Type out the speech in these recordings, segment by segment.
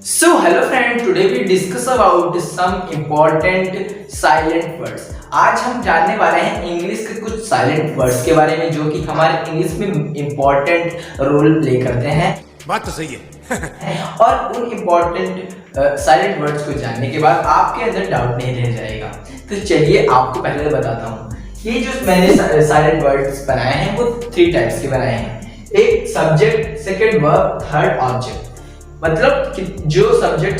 So hello friends, today we discuss about some important silent words. आज हम जानने वाले हैं इंग्लिश के कुछ साइलेंट वर्ड्स के बारे में जो कि हमारे इंग्लिश में इम्पोर्टेंट रोल प्ले करते हैं। बात तो सही है। और उन इम्पोर्टेंट साइलेंट वर्ड्स को जानने के बाद आपके अंदर डाउट नहीं रह जाएगा। तो चलिए आपको पहले बताता हूँ। ये जो मैंने साइलेंट वर्ड्स बनाए हैं वो 3 टाइप्स के बनाए हैं। एक subject, second verb, third object. मतलब कि जो सब्जेक्ट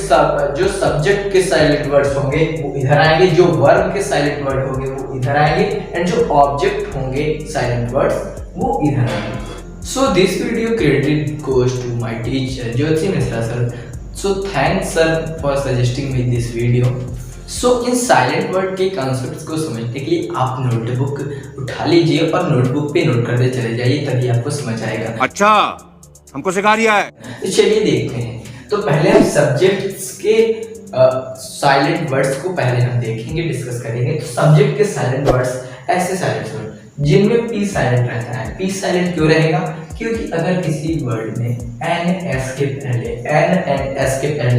के साइलेंट वर्ड्स होंगे वो इधर आएंगे, जो वर्ब के साइलेंट वर्ड होंगे वो इधर आएंगे एंड जो ऑब्जेक्ट होंगे साइलेंट वर्ड्स वो इधर आएंगे। So this video credit goes to my teacher Jyoti Mishra sir. So thanks sir for suggesting me this video. So इन साइलेंट वर्ड के कॉन्सेप्ट्स को समझने के लिए आप नोटबुक उठा लीजिए और नोटबुक पे नोट करते चले जाइए, तभी आपको समझ आएगा। अच्छा, हमको सिखा रिया है। तो चलिए देखते हैं। तो पहले हम सब्जेक्ट्स के साइलेंट वर्ड्स को पहले हम देखेंगे, डिस्कस करेंगे। तो सब्जेक्ट के साइलेंट वर्ड्स ऐसे साइलेंट वर्ड जिनमें पी साइलेंट रहता है। पी साइलेंट क्यों रहेगा? क्योंकि अगर किसी वर्ड में एन एस के पहले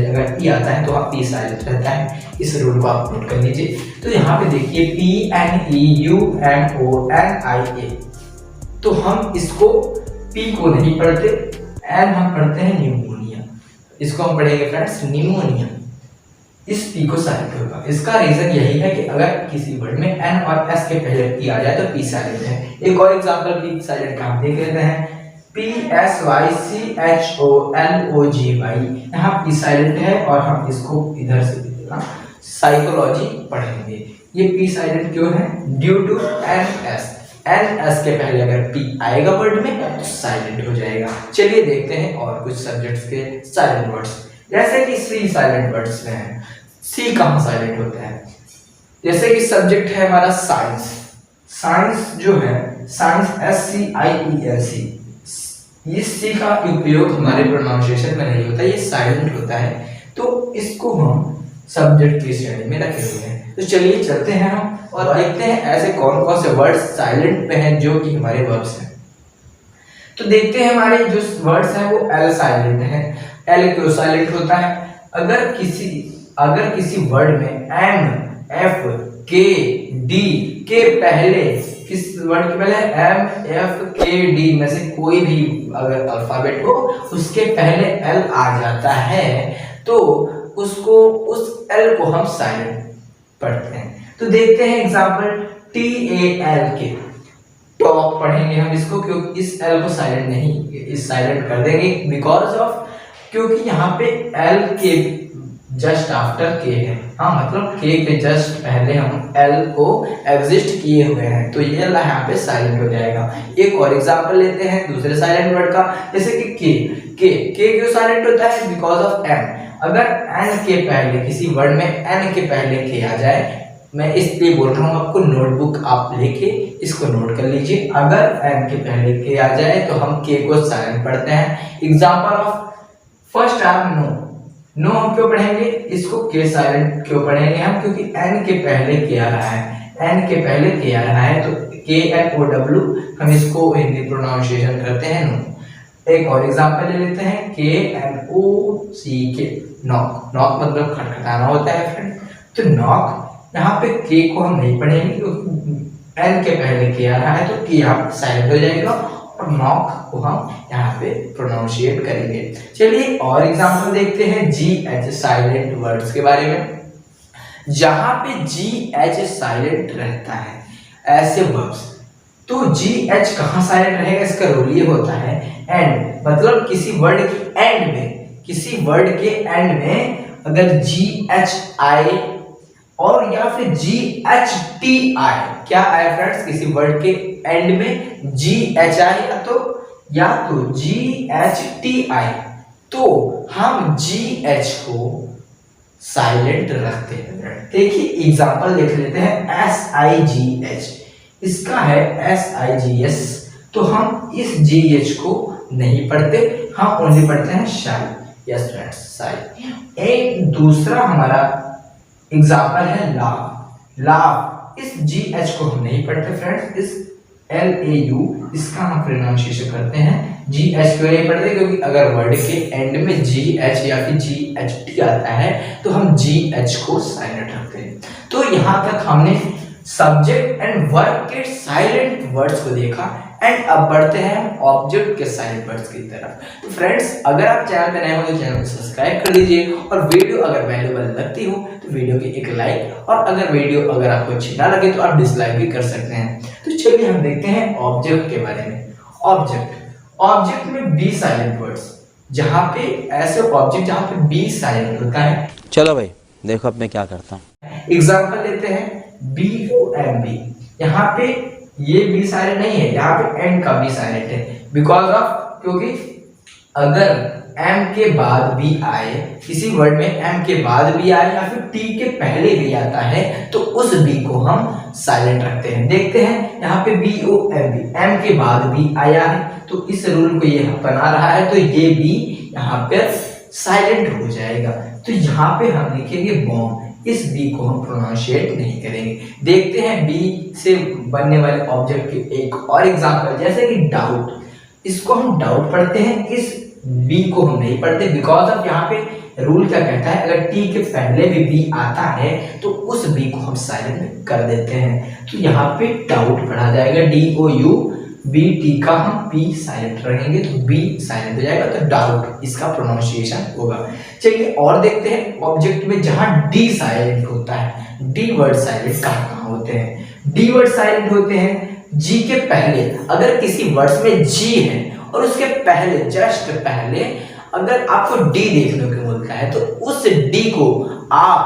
अगर पी आता है तो वहाँ पी साइलेंट रहता है। इस रूल को आप नोट कर लीजिए। तो यहाँ पे देखिए P N E U M O N I A. तो हम इसको पी को नहीं पढ़ते, एन हम पढ़ते हैं न्यूमोनिया। इसको हम पढ़ेंगे फ्रेंड्स निमोनिया। इस पी को साइलेंट होगा। इसका रीजन यही है कि अगर किसी वर्ड में एन और एस के पहले पी आ जाए तो पी साइलेंट है। एक और एग्जांपल पी साइलेंट का हम देख लेते हैं। P S Y C H O L O G Y, यहाँ पी साइलेंट है और हम इसको इधर से साइकोलॉजी पढ़ेंगे। ये पी साइलेंट क्यों है? Due to N S. N S के पहले अगर पी आएगा वर्ड में तो साइलेंट हो जाएगा। चलिए देखते हैं और कुछ सब्जेक्ट्स के साइलेंट वर्ड्स। जैसे कि सी साइलेंट वर्ड्स में है। सी कहाँ साइलेंट होता है? जैसे कि सब्जेक्ट है हमारा साइंस। साइंस जो है साइंस SCIENC, इस सी का उपयोग हमारे प्रोनाउंसिएशन में नहीं होता, ये साइलेंट होता है। तो इसको हम सब्जेक्ट की श्रेणी में रखे हुए हैं। तो चलिए चलते हैं हम और देखते हैं ऐसे कौन कौन से वर्ड्स साइलेंट पे हैं जो कि हमारे वर्ब्स हैं। तो देखते हैं हमारे जो वर्ड्स हैं वो एल साइलेंट है। एल क्यों साइलेंट होता है? अगर किसी वर्ड में एम एफ के डी के पहले, किस वर्ड के पहले एम एफ के डी में से कोई भी अगर अल्फाबेट हो उसके पहले एल आ जाता है तो उसको उस एल को हम साइलेंट पढ़ते हैं। तो देखते हैं एग्जांपल TAL के टॉक पढ़ेंगे हम इसको, क्योंकि इस एल को साइलेंट नहीं, इस साइलेंट कर देंगे बिकॉज ऑफ, क्योंकि यहाँ पे एल के जस्ट आफ्टर के है। हाँ, मतलब के जस्ट पहले हम एल को एग्जिस्ट किए हुए हैं तो ये यहाँ पे साइलेंट हो जाएगा। एक और एग्जांपल लेते हैं दूसरे साइलेंट वर्ड का। जैसे कि के क्यों साइलेंट होता है? Because of N. अगर एन के पहले, किसी वर्ड में एन के पहले के आ जाए, मैं इसलिए बोल रहा हूँ आपको, नोटबुक आप लेके इसको नोट कर लीजिए। अगर एन के पहले के आ जाए तो हम के को साइलेंट पढ़ते हैं। Example of first term know. Know हम क्यों पढ़ेंगे इसको? के साइलेंट क्यों पढ़ेंगे हम? क्योंकि एन के पहले के आ रहा है, एन के पहले के आ रहा है तो KNOW हम इसको हिंदी प्रोनाउंसिएशन करते हैं नो। एक और एग्जांपल ले लेते हैं KNOCK नॉक। नॉक मतलब खटखटाना होता है फ्रेंड। तो नॉक, यहाँ पे के को हम नहीं पढ़ेंगे क्योंकि एन के पहले के आ रहा है तो के यहाँ साइलेंट हो जाएगा और नॉक को हम यहाँ पे प्रोनाउंशिएट करेंगे। चलिए और एग्जांपल देखते हैं GH साइलेंट वर्ड्स के बारे में। जहां पे GH साइलेंट रहता है ऐसे वर्ड्स, तो GH कहाँ साइलेंट रहेगा? इसका रूल ये होता है एंड, मतलब किसी वर्ड के एंड में, किसी वर्ड के एंड में अगर GH आए और या फिर GHT आए, क्या आए फ्रेंड्स? किसी वर्ड के एंड में GH आए या तो GHT आए तो हम GH को साइलेंट रखते हैं। देखिए एग्जांपल देख लेते हैं SIGH, इसका है SIGS, तो हम इस GH को नहीं पढ़ते, हम ओनली पढ़ते हैं शाई। यस फ्रेंड्स, शाई। एक दूसरा हमारा एग्जाम्पल है लाव। लाव, इस GH को हम नहीं पढ़ते फ्रेंड्स, इस LAU, इसका हम प्रोनाउंसिएशन करते हैं GH। क्यों नहीं पढ़ते? क्योंकि अगर वर्ड के एंड में GH या फिर GHT आता है तो हम GH को साइलेंट रखते हैं। तो यहाँ तक हमने सब्जेक्ट एंड वर्ब के साइलेंट वर्ड्स को देखा एंड अब बढ़ते हैं हम ऑब्जेक्ट के साइलेंट वर्ड्स की तरफ। तो फ्रेंड्स, अगर आप चैनल पे नए हो तो चैनल को सब्सक्राइब कर लीजिए और वीडियो अगर वैल्यूएबल लगती हो तो वीडियो की एक लाइक, और अगर वीडियो अगर आपको अच्छी ना लगे तो आप डिसलाइक भी कर सकते हैं। तो चलिए हम देखते हैं ऑब्जेक्ट के बारे में। ऑब्जेक्ट में बी साइलेंट वर्ड्स, जहाँ पे ऐसे ऑब्जेक्ट जहाँ पे बी साइलेंट होता है। चलो भाई देखो अब मैं क्या करता हूँ। एग्जाम्पल लेते हैं BOMB। यहाँ पे ये बी साइलेंट नहीं है, यहाँ पे एंड का बी साइलेंट है बिकॉज ऑफ, क्योंकि अगर एम के बाद बी आए, किसी वर्ड में एम के बाद बी आए या फिर टी के पहले बी आता है तो उस बी को हम साइलेंट रखते हैं। देखते हैं यहाँ पे BOMB, एम के बाद बी आया है तो इस रूल को ये बना रहा है तो ये बी यहाँ पे साइलेंट हो जाएगा। तो यहाँ पे हम लिखेंगे बॉम्ब, इस बी को हम प्रोनाउंशिएट नहीं करेंगे। देखते हैं बी से बनने वाले ऑब्जेक्ट के एक और एग्जांपल, जैसे कि डाउट। इसको हम डाउट पढ़ते हैं, इस बी को हम नहीं पढ़ते बिकॉज ऑफ यहाँ पे रूल क्या कहता है, अगर टी के पहले भी बी आता है तो उस बी को हम साइलेंट कर देते हैं। तो यहाँ पे डाउट पढ़ा जाएगा DOUBT का हम बी साइलेंट रहेंगे तो बी साइलेंट हो जाएगा, तो डाउट इसका प्रोनाउंसिएशन होगा। चलिए और देखते हैं ऑब्जेक्ट में जहां डी साइलेंट होता है। डी वर्ड साइलेंट कहाँ होते हैं? डी वर्ड साइलेंट होते हैं जी के पहले। अगर किसी वर्ड में जी है और उसके पहले, जस्ट पहले अगर आपको डी देखने को मिलता है तो उस डी को आप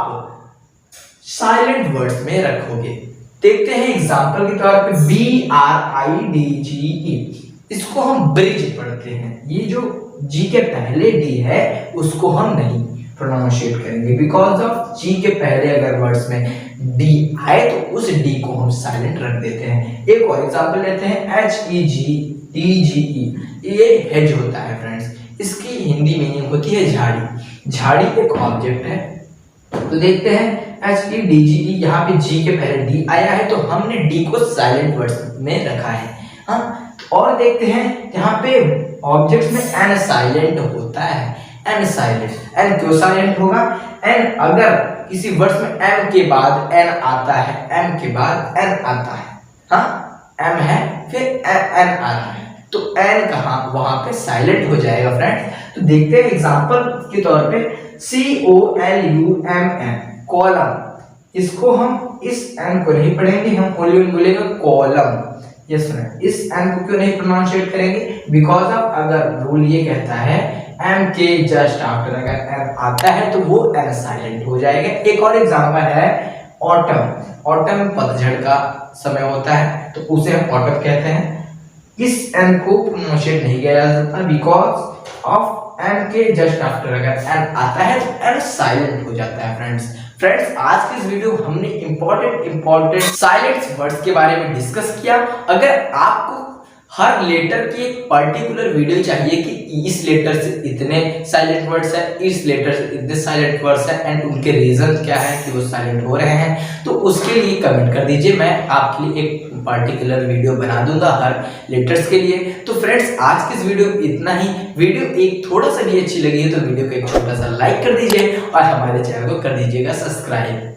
साइलेंट वर्ड्स में रखोगे। देखते हैं एग्जांपल के तौर पे BRIDGE, इसको हम ब्रिज पढ़ते हैं। ये जो जी के पहले डी है उसको हम नहीं प्रोनाउंशिएट करेंगे बिकॉज ऑफ जी के पहले अगर वर्ड्स में डी आए तो उस डी को हम साइलेंट रख देते हैं। एक और एग्जांपल लेते हैं HEGDGE, ये हेज होता है फ्रेंड्स, इसकी हिंदी मीनिंग होती है झाड़ी। झाड़ी एक ऑब्जेक्ट है। तो देखते हैं HEDGE, यहाँ पे जी के पहले डी आया है तो हमने डी को साइलेंट वर्ड्स में रखा है। हाँ, और देखते हैं यहाँ पे ऑब्जेक्ट्स में एन साइलेंट होता है। एन साइलेंट, एन क्यों साइलेंट होगा? एन अगर किसी वर्ड्स में एम के बाद एन आता है, एम के बाद एन आता है, हाँ एम है फिर एन आ रहा है तो एन कहाँ, वहां पे साइलेंट हो जाएगा फ्रेंड्स। तो देखते हैं एग्जांपल के तौर पे COLUMN, कॉलम। इसको हम इस एन को नहीं पढ़ेंगे, हम ओनली बोलेंगे कॉलम। यस फ्रेंड, इस एन को क्यों नहीं प्रोनाउंशिएट करेंगे? बिकॉज ऑफ अगर रूल ये कहता है एम के जस्ट आफ्टर अगर एन आता है तो वो एन साइलेंट हो जाएगा। एक और एग्जांपल है ऑटम। ऑटम पतझड़ का समय होता है तो उसे हम ऑटम कहते हैं। इस एन को प्रोनाउंशिएट नहीं किया जा सकता बिकॉज ऑफ एन के जस्ट आफ्टर अगर एन आता है तो एन साइलेंट हो जाता है फ्रेंड्स, आज की इस वीडियो हमने इंपॉर्टेंट साइलेंट वर्ड्स के बारे में डिस्कस किया। अगर आपको हर लेटर की एक पर्टिकुलर वीडियो चाहिए कि इस लेटर से इतने साइलेंट वर्ड्स है, इस लेटर से इतने साइलेंट वर्ड्स है एंड उनके रीजन क्या है कि वो साइलेंट हो रहे हैं, तो उसके लिए कमेंट कर दीजिए, मैं आपके लिए एक पर्टिकुलर वीडियो बना दूंगा हर लेटर्स के लिए। तो फ्रेंड्स, आज की इस वीडियो में इतना ही। वीडियो एक थोड़ा सा भी अच्छी लगी है तो वीडियो को एक छोटा सा लाइक कर दीजिए और हमारे चैनल को कर दीजिएगा सब्सक्राइब।